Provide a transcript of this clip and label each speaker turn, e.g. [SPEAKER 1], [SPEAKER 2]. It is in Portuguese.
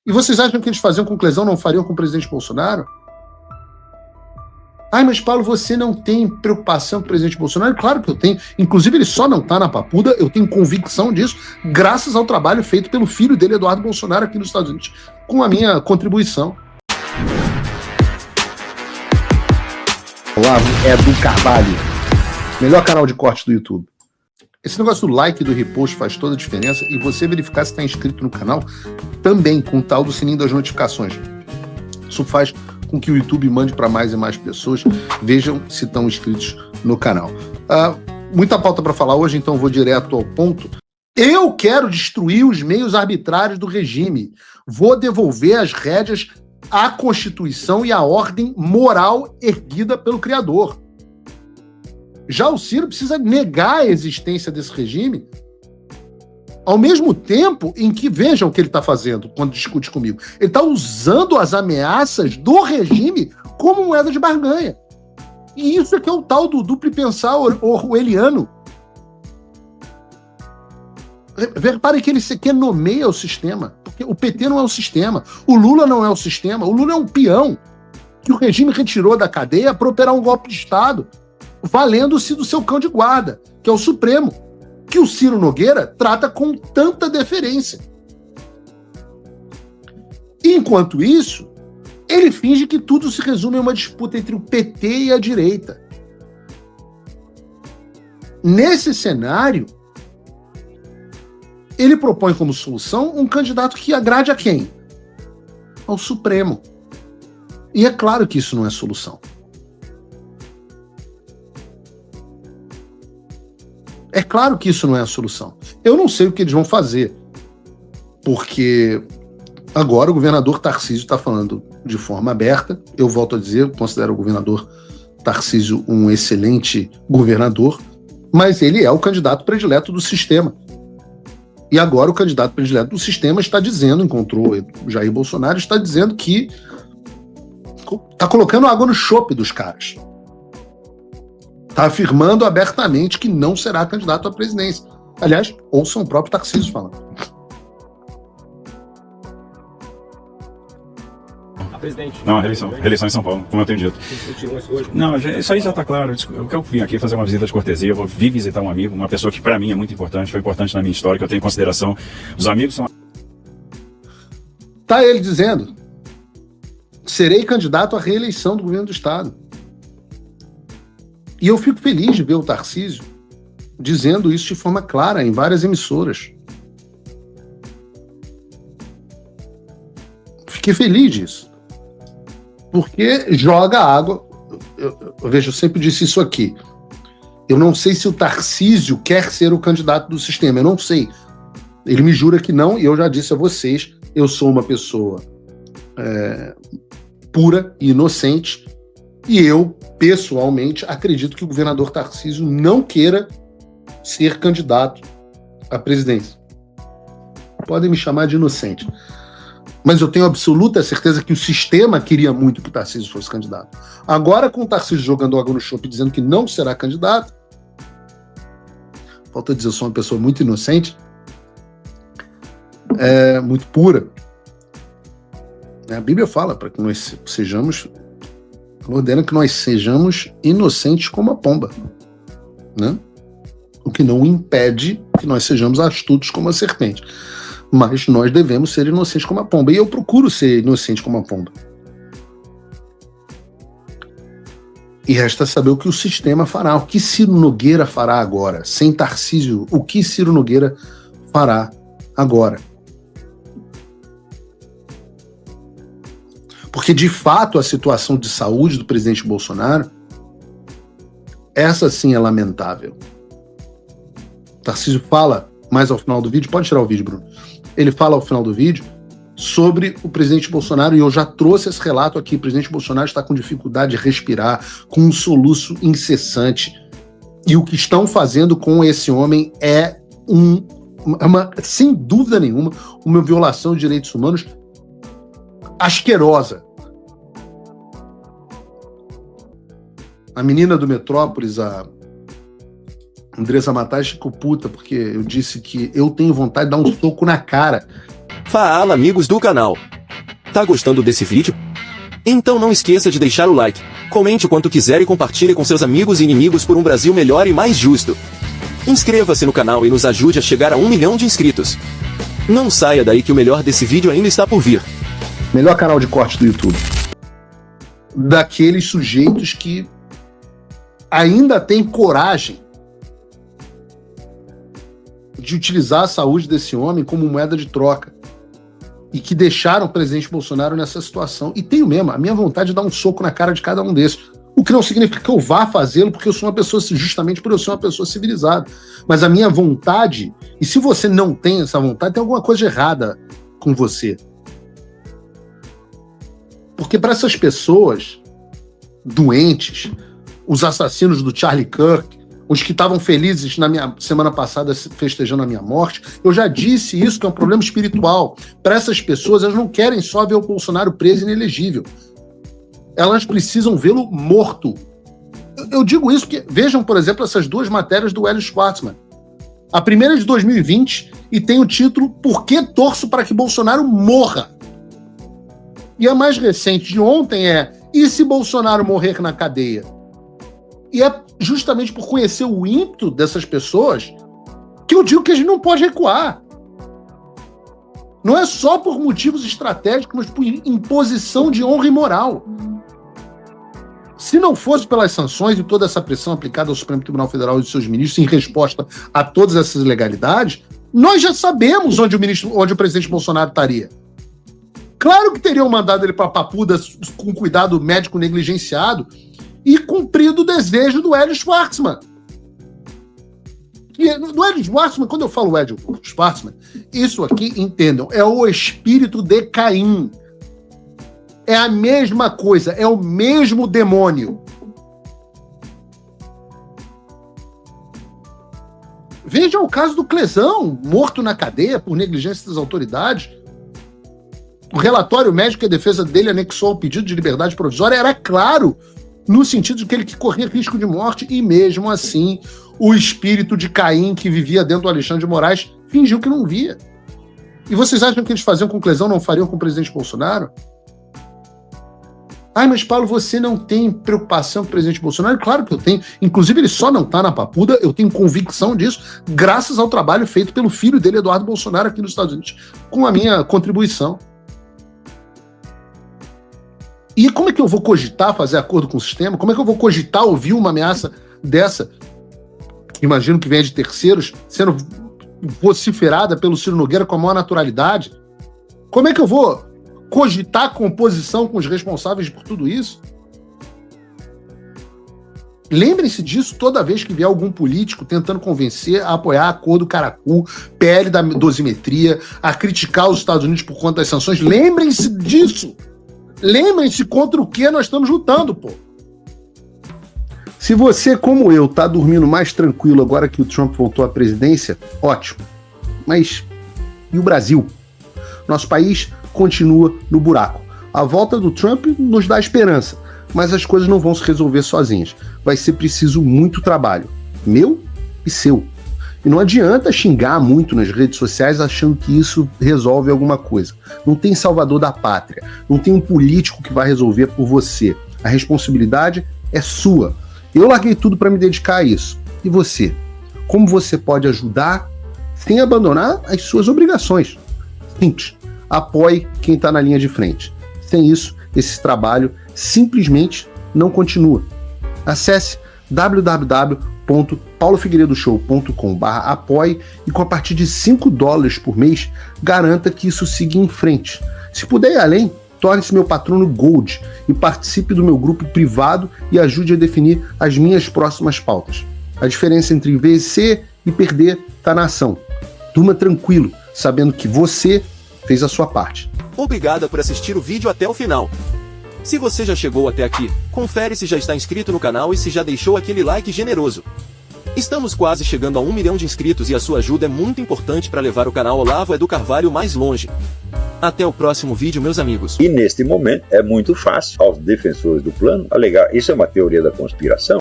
[SPEAKER 1] E vocês acham que eles faziam com Clesão, não fariam com o presidente Bolsonaro? Ai, mas Paulo, você não tem preocupação com o presidente Bolsonaro? Claro que eu tenho. Inclusive, ele só não está na papuda, eu tenho convicção disso, graças ao trabalho feito pelo filho dele, Eduardo Bolsonaro, aqui nos Estados Unidos, com a minha contribuição. Olavo Edu Carvalho, melhor canal de corte do YouTube. Esse negócio do like e do repost faz toda a diferença, e você verificar se está inscrito no canal também, com o tal do sininho das notificações. Isso faz com que o YouTube mande para mais e mais pessoas, vejam se estão inscritos no canal. Muita pauta para falar hoje, então vou direto ao ponto. Eu quero destruir os meios arbitrários do regime. Vou devolver as rédeas à Constituição e à ordem moral erguida pelo Criador. Já o Ciro precisa negar a existência desse regime, ao mesmo tempo em que, vejam o que ele está fazendo quando discute comigo. Ele está usando as ameaças do regime como moeda de barganha. E isso é que é o tal do duplo pensar orwelliano. Reparem que ele sequer nomeia o sistema, porque o PT não é o sistema, o Lula não é o sistema, o Lula é um peão que o regime retirou da cadeia para operar um golpe de Estado, valendo-se do seu cão de guarda, que é o Supremo, que o Ciro Nogueira trata com tanta deferência. Enquanto isso, ele finge que tudo se resume a uma disputa entre o PT e a direita. Nesse cenário, ele propõe como solução um candidato que agrade a quem? Ao Supremo. E é claro que isso não é solução. É claro que isso não é a solução. Eu não sei o que eles vão fazer, porque agora o governador Tarcísio está falando de forma aberta. Eu volto a dizer, eu considero o governador Tarcísio um excelente governador, mas ele é o candidato predileto do sistema. E agora o candidato predileto do sistema está dizendo, encontrou o Jair Bolsonaro, está dizendo que está colocando água no chope dos caras. Está afirmando abertamente que não será candidato à presidência. Aliás, ouçam o próprio Tarcísio falando.
[SPEAKER 2] Presidente.
[SPEAKER 3] Não, reeleição em São Paulo, como eu tenho dito. Não, isso aí já está claro. Eu vim aqui fazer uma visita de cortesia, eu vim visitar um amigo, uma pessoa que para mim é muito importante, foi importante na minha história, que eu tenho em consideração. Os amigos são...
[SPEAKER 1] Está ele dizendo, serei candidato à reeleição do governo do Estado. E eu fico feliz de ver o Tarcísio dizendo isso de forma clara em várias emissoras. Fiquei feliz disso. Porque joga água. Eu sempre disse isso aqui. Eu não sei se o Tarcísio quer ser o candidato do sistema. Eu não sei. Ele me jura que não, e eu já disse a vocês, eu sou uma pessoa pura e inocente, e eu, pessoalmente, acredito que o governador Tarcísio não queira ser candidato à presidência. Podem me chamar de inocente. Mas eu tenho absoluta certeza que o sistema queria muito que o Tarcísio fosse candidato. Agora, com o Tarcísio jogando água no chope dizendo que não será candidato, falta dizer, eu sou uma pessoa muito inocente, muito pura. A Bíblia fala para que nós sejamos, ordena que nós sejamos inocentes como a pomba, né? O que não impede que nós sejamos astutos como a serpente. Mas nós devemos ser inocentes como a pomba. E eu procuro ser inocente como a pomba. E resta saber o que o sistema fará. O que Ciro Nogueira fará agora? Sem Tarcísio, o que Ciro Nogueira fará agora? Porque, de fato, a situação de saúde do presidente Bolsonaro, essa sim é lamentável. Tarcísio fala, mais ao final do vídeo, pode tirar o vídeo, Bruno. Ele fala ao final do vídeo sobre o presidente Bolsonaro, e eu já trouxe esse relato aqui. O presidente Bolsonaro está com dificuldade de respirar, com um soluço incessante. E o que estão fazendo com esse homem é sem dúvida nenhuma, uma violação de direitos humanos asquerosa. A menina do Metrópolis, a Andressa Matais, ficou puta porque eu disse que eu tenho vontade de dar um soco na cara.
[SPEAKER 4] Fala, amigos do canal.
[SPEAKER 2] Tá gostando desse vídeo? Então não esqueça de deixar o like, comente o quanto quiser e compartilhe com seus amigos e inimigos por um Brasil melhor e mais justo. Inscreva-se no canal e nos ajude a chegar a 1 milhão de inscritos. Não saia daí que o melhor desse vídeo ainda está por vir.
[SPEAKER 1] Melhor canal de corte do YouTube. Daqueles sujeitos que ainda têm coragem de utilizar a saúde desse homem como moeda de troca e que deixaram o presidente Bolsonaro nessa situação. E tenho mesmo a minha vontade de dar um soco na cara de cada um desses. O que não significa que eu vá fazê-lo, porque eu sou uma pessoa, justamente por eu ser uma pessoa civilizada. Mas a minha vontade, e se você não tem essa vontade, tem alguma coisa errada com você. Porque para essas pessoas doentes, os assassinos do Charlie Kirk, os que estavam felizes na minha semana passada festejando a minha morte, eu já disse isso, que é um problema espiritual. Para essas pessoas, elas não querem só ver o Bolsonaro preso e inelegível. Elas precisam vê-lo morto. Eu digo isso porque, vejam, por exemplo, essas duas matérias do Hélio Schwartzman. A primeira é de 2020 e tem o título Por que torço para que Bolsonaro morra? E a mais recente de ontem é E se Bolsonaro morrer na cadeia? E é justamente por conhecer o ímpeto dessas pessoas que eu digo que a gente não pode recuar. Não é só por motivos estratégicos, mas por imposição de honra e moral. Se não fosse pelas sanções e toda essa pressão aplicada ao Supremo Tribunal Federal e de seus ministros em resposta a todas essas ilegalidades, nós já sabemos onde o presidente Bolsonaro estaria. Claro que teriam mandado ele para a Papuda com cuidado médico negligenciado e cumprido o desejo do Hélio Schwartzman. E do Hélio Schwartzman, quando eu falo Hélio Schwartzman, isso aqui, entendam, é o espírito de Caim. É a mesma coisa, é o mesmo demônio. Veja o caso do Clezão, morto na cadeia por negligência das autoridades. O relatório médico que a defesa dele anexou ao pedido de liberdade provisória era claro, no sentido de que ele corria risco de morte, e mesmo assim o espírito de Caim que vivia dentro do Alexandre de Moraes fingiu que não via. E vocês acham que eles faziam com o Clezão, não fariam com o presidente Bolsonaro? Ai, mas Paulo, você não tem preocupação com o presidente Bolsonaro? Claro que eu tenho. Inclusive, ele só não está na Papuda, eu tenho convicção disso, graças ao trabalho feito pelo filho dele, Eduardo Bolsonaro, aqui nos Estados Unidos, com a minha contribuição. E como é que eu vou cogitar fazer acordo com o sistema? Como é que eu vou cogitar ouvir uma ameaça dessa, imagino que venha de terceiros, sendo vociferada pelo Ciro Nogueira com a maior naturalidade? Como é que eu vou cogitar composição com os responsáveis por tudo isso? Lembrem-se disso toda vez que vier algum político tentando convencer a apoiar acordo Caracu, PL da dosimetria, a criticar os Estados Unidos por conta das sanções. Lembrem-se disso! Lembrem-se contra o que nós estamos lutando, pô. Se você, como eu, tá dormindo mais tranquilo agora que o Trump voltou à presidência, ótimo. Mas e o Brasil? Nosso país continua no buraco. A volta do Trump nos dá esperança, mas as coisas não vão se resolver sozinhas. Vai ser preciso muito trabalho, meu e seu. E não adianta xingar muito nas redes sociais achando que isso resolve alguma coisa. Não tem salvador da pátria, não tem um político que vai resolver por você. A responsabilidade é sua. Eu larguei tudo para me dedicar a isso. E você? Como você pode ajudar sem abandonar as suas obrigações? Simples. Apoie quem está na linha de frente. Sem isso, esse trabalho simplesmente não continua. Acesse www.paulofigueiredoshow.com/apoie e com a partir de $5 por mês, garanta que isso siga em frente. Se puder ir além, torne-se meu patrono Gold e participe do meu grupo privado e ajude a definir as minhas próximas pautas. A diferença entre vencer e perder está na ação. Durma tranquilo, sabendo que você fez a sua parte.
[SPEAKER 2] Obrigada por assistir o vídeo até o final. Se você já chegou até aqui, confere se já está inscrito no canal e se já deixou aquele like generoso. Estamos quase chegando a 1 milhão de inscritos e a sua ajuda é muito importante para levar o canal Olavo Edu Carvalho mais longe. Até o próximo vídeo, meus amigos.
[SPEAKER 4] E neste momento é muito fácil aos defensores do plano alegar isso é uma teoria da conspiração.